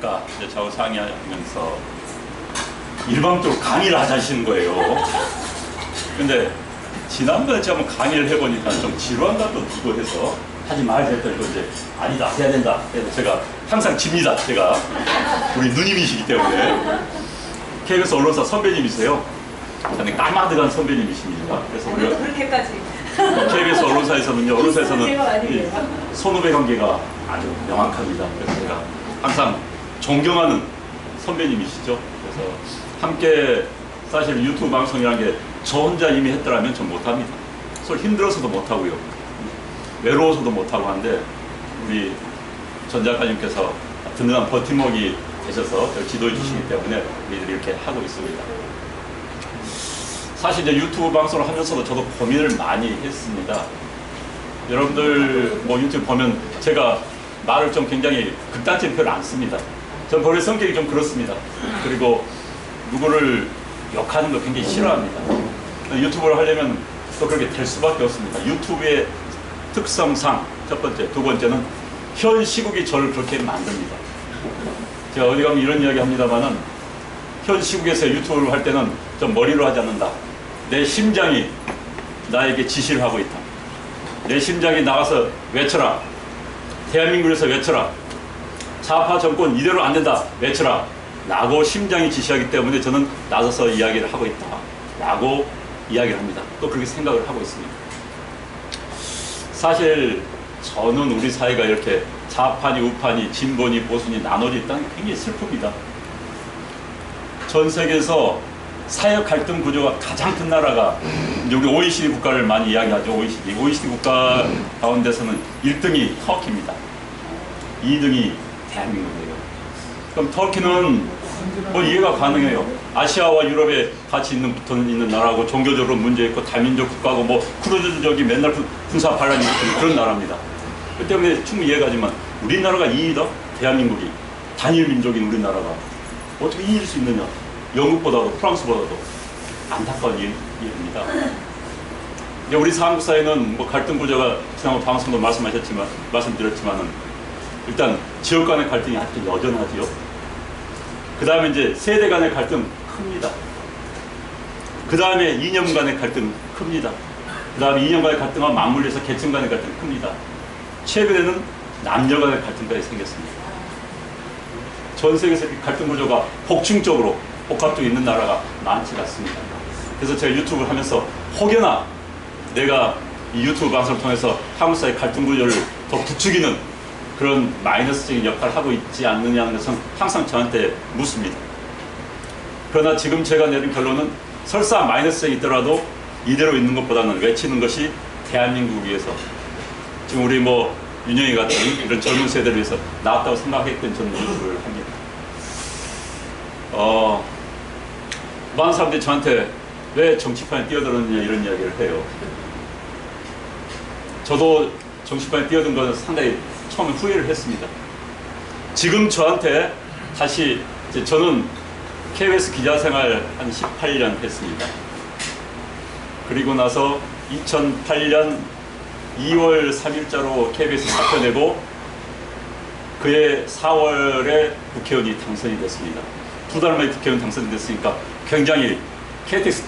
하실까 이제 저하고 상의하면서 일방적으로 강의를 하자시는 거예요. 근데 지난번에 제가 한번 강의를 해보니까 좀 지루한다도 두고 해서 하지 말자 했더니 이제 아니다 해야 된다. 그래서 제가 항상 집니다. 제가 우리 누님이시기 때문에 KBS 언론사 선배님이세요. 저는 까마득한 선배님이십니다. 그래서 우리가 그렇게까지 KBS 언론사에서는요. 언론사에서는 이 선후배 관계가 아주 명확합니다. 그래서 제가 항상 존경하는 선배님이시죠. 그래서 함께 사실 유튜브 방송이라는 게 저 혼자 이미 했더라면 전 못합니다. 서로 힘들어서도 못하고요. 외로워서도 못하고 한데 우리 전 작가님께서 든든한 버팀목이 되셔서 저를 지도해 주시기 때문에 우리들이 이렇게 하고 있습니다. 사실 이제 유튜브 방송을 하면서도 저도 고민을 많이 했습니다. 여러분들 뭐 유튜브 보면 제가 말을 좀 굉장히 극단적인 표현을 안 씁니다. 전 본래 성격이 좀 그렇습니다. 그리고 누구를 욕하는 거 굉장히 싫어합니다. 유튜브를 하려면 또 그렇게 될 수밖에 없습니다. 유튜브의 특성상 첫 번째, 두 번째는 현 시국이 저를 그렇게 만듭니다. 제가 어디 가면 이런 이야기 합니다만은 현 시국에서 유튜브를 할 때는 좀 머리로 하지 않는다. 내 심장이 나에게 지시를 하고 있다. 내 심장이 나가서 외쳐라. 대한민국에서 외쳐라. 좌파 정권 이대로 안 된다. 외쳐라. 라고 심장이 지시하기 때문에 저는 나서서 이야기를 하고 있다. 라고 이야기를 합니다. 또 그렇게 생각을 하고 있습니다. 사실 저는 우리 사회가 이렇게 좌파니 우파니 진보니 보수니 나눠져 있다는 게 굉장히 슬픕니다. 전 세계에서 사회 갈등 구조가 가장 큰 나라가 이제 우리 OECD 국가를 많이 이야기하죠. OECD 국가 가운데서는 1등이 터키입니다. 2등이 대한민국이에요. 그럼 터키는 뭐 이해가 가능해요. 아시아와 유럽에 같이 붙어 있는 나라고 종교적으로 문제 있고 다민족 국가고 뭐 크루즈족이 맨날 군사 반란이 있고 그런 나라입니다. 그 때문에 충분히 이해가 가지만 우리나라가 2위다? 대한민국이 단일 민족인 우리나라가 어떻게 2위일 수 있느냐? 영국보다도 프랑스보다도 안타까운 일입니다. 이제 우리 한국 사회는 뭐 갈등 구조가 지난번 방송도 말씀드렸지만은 일단 지역 간의 갈등이 아주 여전하지요. 그 다음에 이제 세대 간의 갈등 큽니다. 그 다음에 이념 간의 갈등 큽니다. 그 다음에 이념 간의 갈등과 맞물려서 계층 간의 갈등 큽니다. 최근에는 남녀 간의 갈등까지 생겼습니다. 전 세계에서 갈등 구조가 복층적으로 복합적으로 있는 나라가 많지 않습니다. 그래서 제가 유튜브를 하면서 혹여나 내가 이 유튜브 방송을 통해서 한국 사회 갈등 구조를 더 부추기는 그런 마이너스적인 역할을 하고 있지 않느냐는 것은 항상 저한테 묻습니다. 그러나 지금 제가 내린 결론은 설사 마이너스가 있더라도 이대로 있는 것보다는 외치는 것이 대한민국을 위해서 지금 우리 뭐 윤영이 같은 이런 젊은 세대를 위해서 나왔다고 생각했던 저는 유튜브를 합니다. 많은 사람들이 저한테 왜 정치판에 뛰어들었느냐 이런 이야기를 해요. 저도 정치판에 뛰어든 것은 상당히 처음에 후회를 했습니다. 지금 저한테 다시 저는 KBS 기자 생활 한 18년 했습니다. 그리고 나서 2008년 2월 3일자로 KBS 사표 내고 그해 4월에 국회의원이 당선이 됐습니다. 2달 만에 국회의원 당선이 됐으니까 굉장히 KTX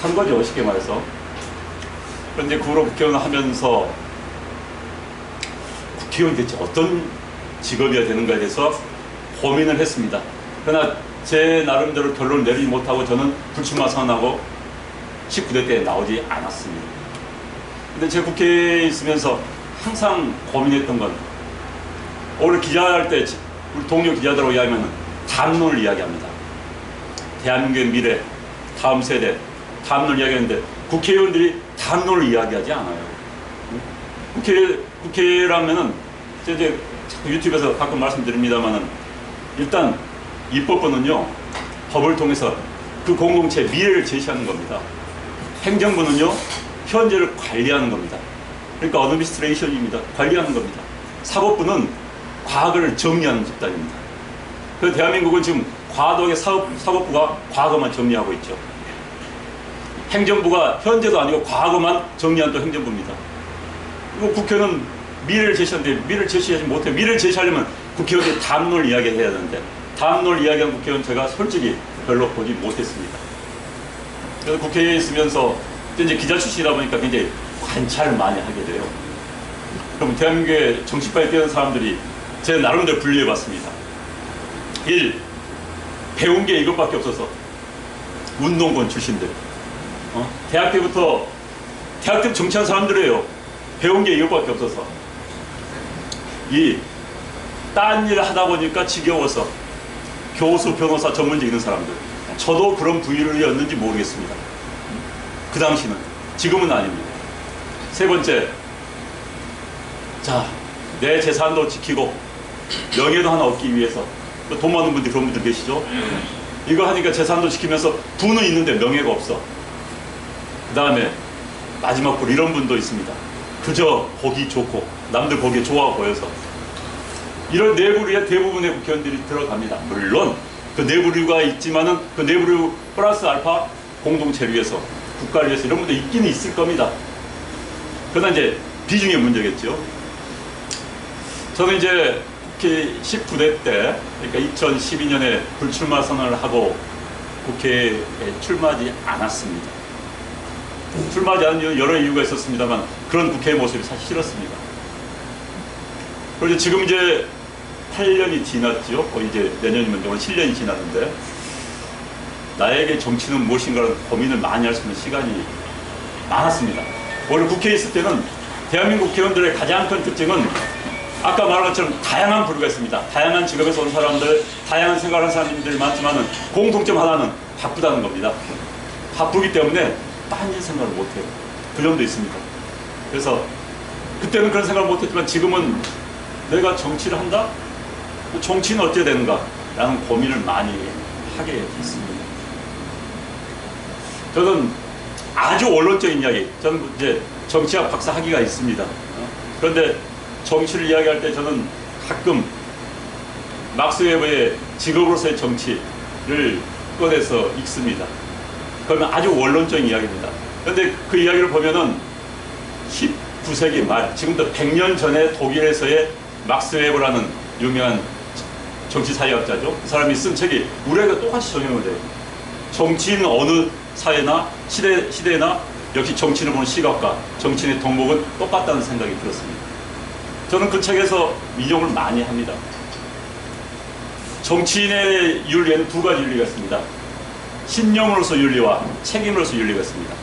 탄 거죠, 쉽게 말해서. 그런데 그 후로 국회의원 하면서 국회의원 대체 어떤 직업이어야 되는가에 대해서 고민을 했습니다. 그러나 제 나름대로 결론을 내리지 못하고 저는 불출마 선언하고 19대 때 나오지 않았습니다. 근데 제 국회에 있으면서 항상 고민했던 건 오늘 기자할 때 우리 동료 기자들하고 이야기하면 담론을 이야기합니다. 대한민국의 미래, 다음 세대, 담론을 이야기하는데 국회의원들이 담론을 이야기하지 않아요. 국회라면은 이제 유튜브에서 가끔 말씀드립니다만은 일단 입법부는요 법을 통해서 그 공동체의 미래를 제시하는 겁니다. 행정부는요 현재를 관리하는 겁니다. 그러니까 어드미니스트레이션입니다. 관리하는 겁니다. 사법부는 과거를 정리하는 집단입니다. 그래서 대한민국은 지금 과도하게 사법부가 과거만 정리하고 있죠. 행정부가 현재도 아니고 과거만 정리한 또 행정부입니다. 그리고 국회는 미래를 제시하는데 미래를 제시하지 못해. 미래를 제시하려면 국회의원이 담론을 이야기해야 되는데 담론을 이야기한 국회의원 제가 솔직히 별로 보지 못했습니다. 그래서 국회에 있으면서 이제 기자 출신이다 보니까 굉장히 관찰을 많이 하게 돼요. 그럼 대한민국의 정치판에 뛰어난 사람들이 제 나름대로 분류해봤습니다. 1. 배운 게 이것밖에 없어서 운동권 출신들. 대학 때부터 정치한 사람들이에요. 배운 게 이것밖에 없어서. 2. 딴 일 하다 보니까 지겨워서 교수, 변호사, 전문직 있는 사람들. 저도 그런 부류였는지 모르겠습니다. 그 당시는. 지금은 아닙니다. 3번째, 자, 내 재산도 지키고 명예도 하나 얻기 위해서 돈 많은 분들 그런 분들 계시죠? 이거 하니까 재산도 지키면서 부는 있는데 명예가 없어. 그 다음에 마지막으로 이런 분도 있습니다. 그저 보기 좋고 남들 보기에 좋아 보여서 이런 내부류에 대부분의 국회의원들이 들어갑니다. 물론 그 내부류가 있지만은 그 내부류 플러스 알파 공동체를 위해서 국가를 위해서 이런 분들 있기는 있을 겁니다. 그러나 이제 비중의 문제겠죠. 저는 이제 국회 19대 때, 그러니까 2012년에 불출마 선언을 하고 국회에 출마하지 않았습니다. 출마하지 않은 이유는 여러 이유가 있었습니다만 그런 국회의 모습이 사실 싫었습니다. 그리고 지금 이제 8년이 지났죠. 거의 이제 내년이면 오늘 7년이 지났는데 나에게 정치는 무엇인가를 고민을 많이 할 수 있는 시간이 많았습니다. 오늘 국회에 있을 때는 대한민국 국회의원들의 가장 큰 특징은 아까 말한 것처럼 다양한 부류가 있습니다. 다양한 직업에서 온 사람들, 다양한 생각을 하는 사람들이 많지만 공통점 하나는 바쁘다는 겁니다. 바쁘기 때문에 딴 생각을 못해요. 그 정도 있습니다. 그래서 그때는 그런 생각을 못했지만 지금은 내가 정치를 한다? 정치는 어떻게 되는가? 라는 고민을 많이 하게 됐습니다. 저는 아주 원론적인 이야기, 저는 이제 정치학 박사 학위가 있습니다. 그런데 정치를 이야기할 때 저는 가끔 막스 웨버의 직업으로서의 정치를 꺼내서 읽습니다. 그러면 아주 원론적인 이야기입니다. 그런데 그 이야기를 보면은 19세기 말, 지금부터 100년 전에 독일에서의 막스 웨버라는 유명한 정치사회학자죠. 그 사람이 쓴 책이 우리에게 똑같이 적용을 돼요. 정치인 어느 사회나 시대나 역시 정치를 보는 시각과 정치인의 덕목은 똑같다는 생각이 들었습니다. 저는 그 책에서 인용을 많이 합니다. 정치인의 윤리에는 두 가지 윤리가 있습니다. 신념으로서 윤리와 책임으로서 윤리가 있습니다.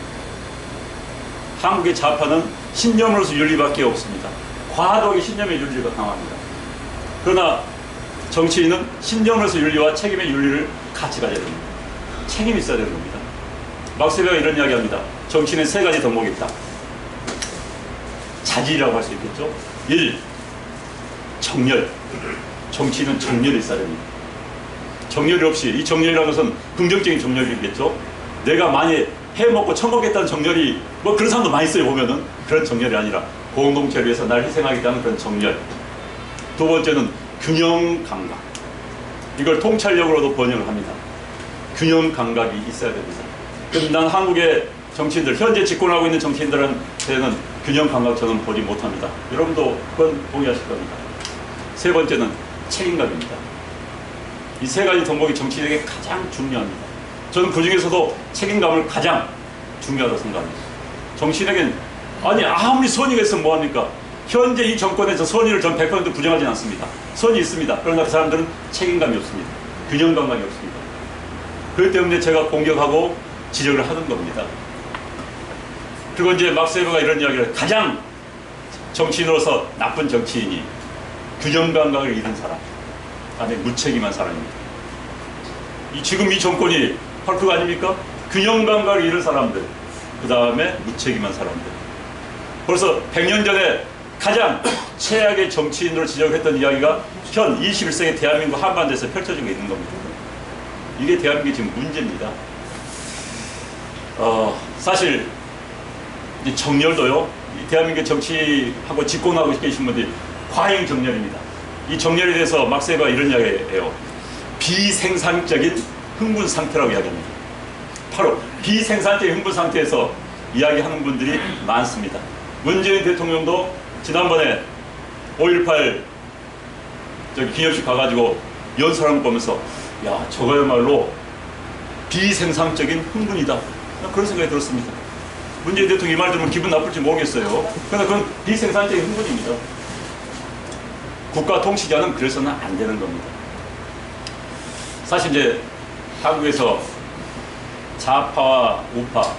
한국의 좌파는 신념으로서 윤리밖에 없습니다. 과도하게 신념의 윤리가 강합니다. 그러나 정치인은 신념으로서 윤리와 책임의 윤리를 같이 가져야 됩니다. 책임이 있어야 되는 겁니다. 막스 웨버가 이런 이야기합니다. 정치인은 세 가지 덕목이 있다. 자질이라고 할 수 있겠죠. 1. 정열. 정치인은 정열이 있어야 됩니다. 정열이 없이, 이 정열이라는 것은 긍정적인 정열이겠죠. 내가 많이 해먹고 처먹겠다는 정열이, 뭐 그런 사람도 많이 있어요. 보면은 그런 정열이 아니라 공동체를 위해서 날 희생하겠다는 그런 정열. 두 번째는 균형 감각. 이걸 통찰력으로도 번역을 합니다. 균형 감각이 있어야 됩니다. 그럼 난 한국의 정치인들, 현재 집권하고 있는 정치인들한테는 균형 감각 저는 보지 못합니다. 여러분도 그건 동의하실 겁니다. 세 번째는 책임감입니다. 이 세 가지 덕목이 정치인에게 가장 중요합니다. 저는 그 중에서도 책임감을 가장 중요하다고 생각합니다. 정치인에겐 아무리 선의가 있으면 뭐합니까? 현재 이 정권에서 선의를 전 100% 부정하지는 않습니다. 선의 있습니다. 그러나 그 사람들은 책임감이 없습니다. 균형 감각이 없습니다. 그렇기 때문에 제가 공격하고 지적을 하는 겁니다. 그리고 이제 막스 웨버가 이런 이야기를, 가장 정치인으로서 나쁜 정치인이 균형 감각을 잃은 사람, 아니 무책임한 사람입니다. 지금 이 정권이 바로 그거 아닙니까? 균형 감각을 잃은 사람들, 그 다음에 무책임한 사람들. 벌써 100년 전에 가장 최악의 정치인으로 지적했던 이야기가 현 21세기 대한민국 한반도에서 펼쳐지고 있는 겁니다. 이게 대한민국의 지금 문제입니다. 사실 정열도요, 대한민국 정치하고 집권하고 계신 분들이 과잉 정열입니다. 이 정열에 대해서 막스 웨버가 이런 이야기예요. 비생산적인 흥분 상태라고 이야기합니다. 바로 비생산적인 흥분 상태에서 이야기하는 분들이 많습니다. 문재인 대통령도 지난번에 5.18 저기 기념식 가가지고 연설한 거 보면서 야, 저거야말로 비생산적인 흥분이다. 그런 생각이 들었습니다. 문재인 대통령이 이 말 들으면 기분 나쁠지 모르겠어요. 그러나 그건 비생산적인 흥분입니다. 국가 통치자는 그래서는 안 되는 겁니다. 사실 이제 한국에서 좌파와 우파,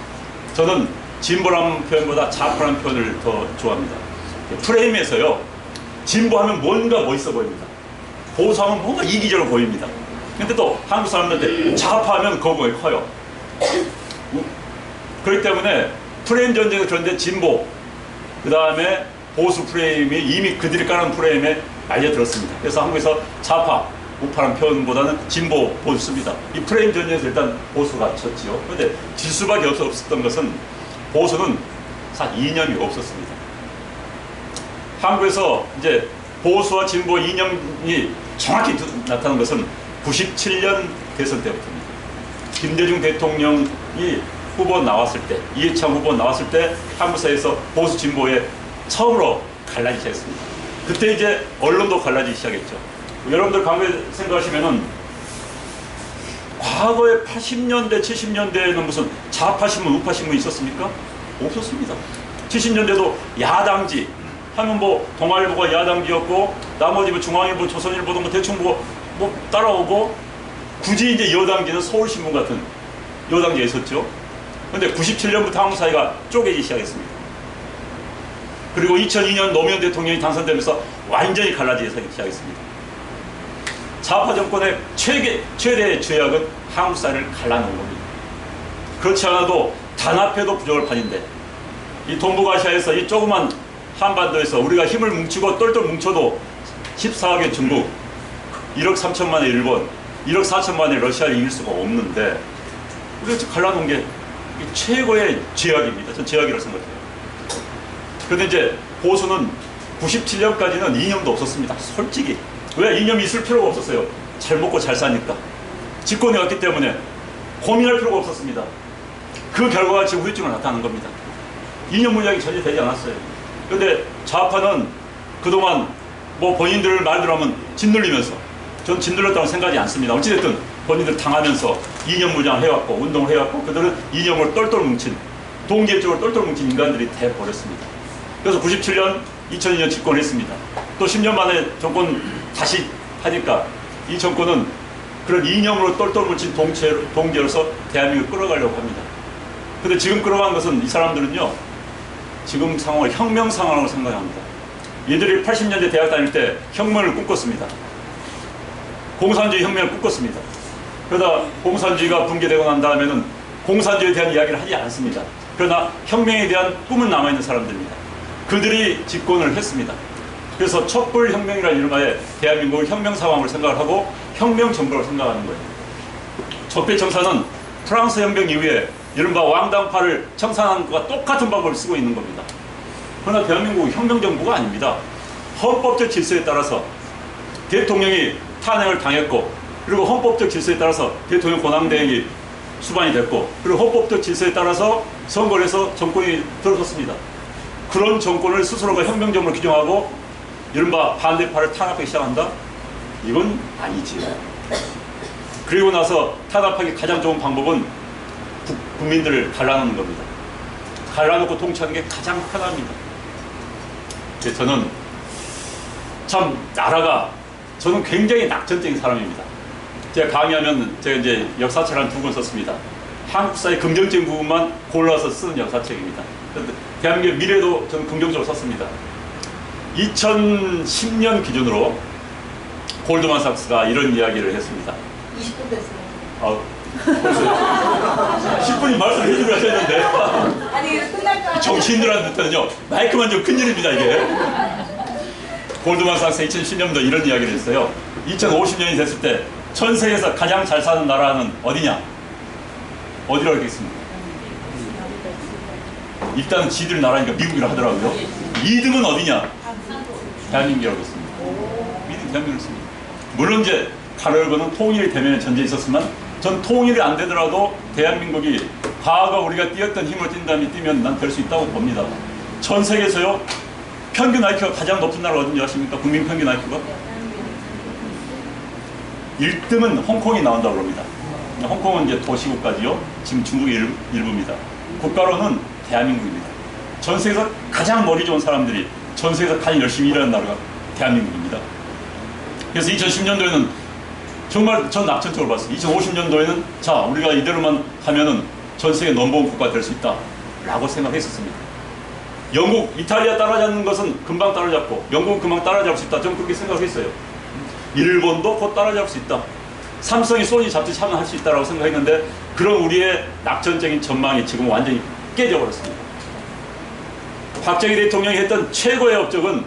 저는 진보라는 표현보다 좌파라는 표현을 더 좋아합니다. 프레임에서요, 진보하면 뭔가 멋있어 보입니다. 보수하면 뭔가 이기적으로 보입니다. 근데 또 한국 사람들한테 좌파하면 거부감이 커요. 그렇기 때문에 프레임 전쟁은 그런데 진보, 그 다음에 보수 프레임이 이미 그들이 까는 프레임에 말려들었습니다. 그래서 한국에서 좌파, 우파라는 표현보다는 진보, 보수 씁니다. 이 프레임 전쟁에서 일단 보수가 쳤지요. 그런데 질 수밖에 없었던 것은 보수는 사실 이념이 없었습니다. 한국에서 이제 보수와 진보 이념이 정확히 나타난 것은 97년 대선 때부터입니다. 김대중 대통령이 후보 나왔을 때, 이해창 후보 나왔을 때 한국 사회에서 보수 진보에 처음으로 갈라지기 시작했습니다. 그때 이제 언론도 갈라지기 시작했죠. 여러분들 과거에 생각하시면은 과거에 80년대, 70년대에는 무슨 좌파 신문, 우파 신문 있었습니까? 없었습니다. 70년대도 야당지 하면 뭐 동아일보가 야당지였고 나머지 뭐 중앙일보, 조선일보도 뭐 대충 뭐 따라오고 굳이 이제 여당지는 서울신문 같은 여당지가 있었죠. 그런데 97년부터 한국 사회가 쪼개지기 시작했습니다. 그리고 2002년 노무현 대통령이 당선되면서 완전히 갈라지기 시작했습니다. 좌파 정권의 최대의 죄악은 한국 사회를 갈라놓은 겁니다. 그렇지 않아도 단합해도 부족할 판인데 이 동북아시아에서 이 조그만 한반도에서 우리가 힘을 뭉치고 똘똘 뭉쳐도 14억의 중국, 1억 3천만의 일본, 1억 4천만의 러시아를 이길 수가 없는데 우리가 갈라놓은 게 최고의 죄악입니다. 전 죄악이라고 생각해요. 그런데 이제 보수는 97년까지는 이념도 없었습니다. 솔직히. 왜? 이념이 있을 필요가 없었어요. 잘 먹고 잘 사니까. 집권해 왔기 때문에 고민할 필요가 없었습니다. 그 결과가 지금 후유증을 나타나는 겁니다. 이념 물약이 전혀 되지 않았어요. 그런데 좌파는 그동안 뭐 본인들 말대로 하면 짓눌리면서, 전 짓눌렸다고 생각하지 않습니다. 어찌됐든 본인들 당하면서 이념 무장을 해왔고 운동을 해왔고 그들은 이념을 똘똘 뭉친, 동기적으로 똘똘 뭉친 인간들이 돼버렸습니다. 그래서 97년 2002년 집권을 했습니다. 또 10년 만에 정권 다시 하니까 이 정권은 그런 이념으로 똘똘 뭉친 동지로서 대한민국을 끌어가려고 합니다. 근데 지금 끌어간 것은 이 사람들은요, 지금 상황을 혁명 상황으로 생각합니다. 얘들이 80년대 대학 다닐 때 혁명을 꿈꿨습니다. 공산주의 혁명을 꿈꿨습니다. 그러다 공산주의가 붕괴되고 난 다음에는 공산주의에 대한 이야기를 하지 않습니다. 그러나 혁명에 대한 꿈은 남아있는 사람들입니다. 그들이 집권을 했습니다. 그래서 촛불혁명이라는 이름하에 대한민국을 혁명 상황으로 생각을 하고 혁명 정부라고 생각하는 거예요. 적폐청산은 프랑스 혁명 이후에 이른바 왕당파를 청산하는 것과 똑같은 방법을 쓰고 있는 겁니다. 그러나 대한민국은 혁명 정부가 아닙니다. 헌법적 질서에 따라서 대통령이 탄핵을 당했고, 그리고 헌법적 질서에 따라서 대통령 권한대행이 수반이 됐고, 그리고 헌법적 질서에 따라서 선거를 해서 정권이 들어섰습니다. 그런 정권을 스스로가 혁명정부로 규정하고 이른바 반대파를 탄압하기 시작한다? 이건 아니지요. 그리고 나서 탄압하기 가장 좋은 방법은 국민들을 갈라놓는 겁니다. 갈라놓고 통치하는 게 가장 편합니다. 그래서 저는 참 나라가, 저는 굉장히 낙천적인 사람입니다. 제가 강의하면 제가 이제 역사책을 한 2권 썼습니다. 한국사의 긍정적인 부분만 골라서 쓰는 역사책입니다. 대한민국의 미래도 저는 긍정적으로 썼습니다. 2010년 기준으로 골드만삭스가 이런 이야기를 했습니다. 20분 됐어요. 벌써 10분이 말씀을 해주려 하셨는데. 아니, 끝날 거 정치인들한테는요, 마이크만 좀 큰일입니다, 이게. 골드만삭스 2010년도 이런 이야기를 했어요. 2050년이 됐을 때 전 세계에서 가장 잘 사는 나라는 어디냐? 어디라고 했겠습니까? 일단은 지들 나라니까 미국이라 하더라고요. 2등은 어디냐? 대한민국이라고 했습니다. 2등 대한민국이었습니다. 물론 이제 가로 열고는 통일이 되면 전제에 있었지만, 전 통일이 안 되더라도 대한민국이 과거 우리가 뛰었던 힘을 뛰면 난 될 수 있다고 봅니다. 전 세계에서요, 평균 IQ가 가장 높은 나라가 어딘지 아십니까? 국민 평균 IQ가? 1등은 홍콩이 나온다고 합니다. 홍콩은 이제 도시국가지요. 지금 중국의 일부입니다. 국가로는 대한민국입니다. 전 세계에서 가장 머리 좋은 사람들이 전 세계에서 가장 열심히 일하는 나라가 대한민국입니다. 그래서 2010년도에는 정말 전 낙천적으로 봤어요. 2050년도에는 자, 우리가 이대로만 하면은 전 세계 넘버원 국가 될 수 있다 라고 생각했었습니다. 영국, 이탈리아 따라잡는 것은 금방 따라잡고 영국은 금방 따라잡을 수 있다. 저는 그렇게 생각했어요. 일본도 곧 따라잡을 수 있다. 삼성이 소니 잡듯이 하면 할 수 있다고 생각했는데 그런 우리의 낙천적인 전망이 지금 완전히 깨져버렸습니다. 박정희 대통령이 했던 최고의 업적은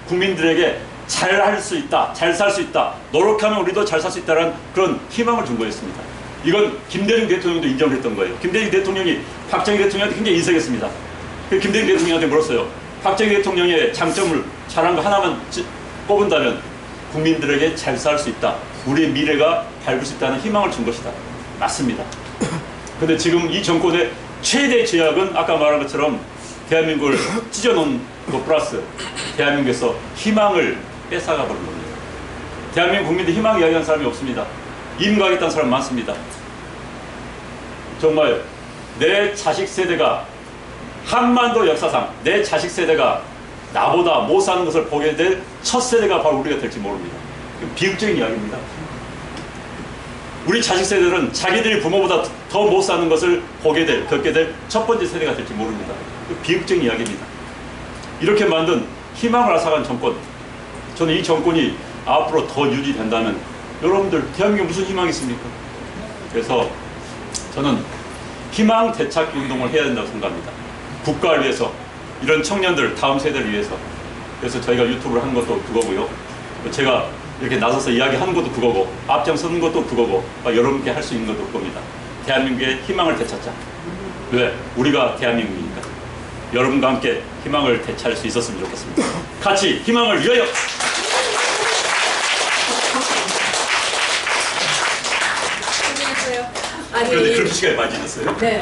국민들에게 잘 할 수 있다, 잘 살 수 있다, 노력하면 우리도 잘 살 수 있다는 그런 희망을 준 거였습니다. 이건 김대중 대통령도 인정했던 거예요. 김대중 대통령이 박정희 대통령한테 굉장히 인색했습니다. 김대중 대통령한테 물었어요. 박정희 대통령의 장점을 잘한 거 하나만 꼽은다면 국민들에게 잘 살 수 있다, 우리의 미래가 밝을 수 있다는 희망을 준 것이다. 맞습니다. 근데 지금 이 정권의 최대 죄악은 아까 말한 것처럼 대한민국을 찢어놓은 것 플러스 대한민국에서 희망을 뺏어가 버린 겁니다. 대한민국 국민들 희망 이야기하는 사람이 없습니다. 임가겠다는 사람 많습니다. 정말 내 자식 세대가 한반도 역사상 내 자식 세대가 나보다 못 사는 것을 보게 될 첫 세대가 바로 우리가 될지 모릅니다. 비극적인 이야기입니다. 우리 자식 세대들은 자기들이 부모보다 더 못 사는 것을 보게 될, 겪게 될 첫 번째 세대가 될지 모릅니다. 비극적인 이야기입니다. 이렇게 만든 희망을 앗아간 정권, 저는 이 정권이 앞으로 더 유지된다면 여러분들 대한민국에 무슨 희망이 있습니까? 그래서 저는 희망 되찾기 운동을 해야 된다고 생각합니다. 국가를 위해서, 이런 청년들, 다음 세대를 위해서. 그래서 저희가 유튜브를 하는 것도 그거고요. 제가 이렇게 나서서 이야기하는 것도 그거고, 앞장서는 것도 그거고, 여러분께 할 수 있는 것도 그겁니다. 대한민국의 희망을 되찾자. 왜? 우리가 대한민국이니까. 여러분과 함께 희망을 되찾을 수 있었으면 좋겠습니다. 같이 희망을 위하여! 아니, 그런데 그렇게 시간이 많이 지났어요. 네.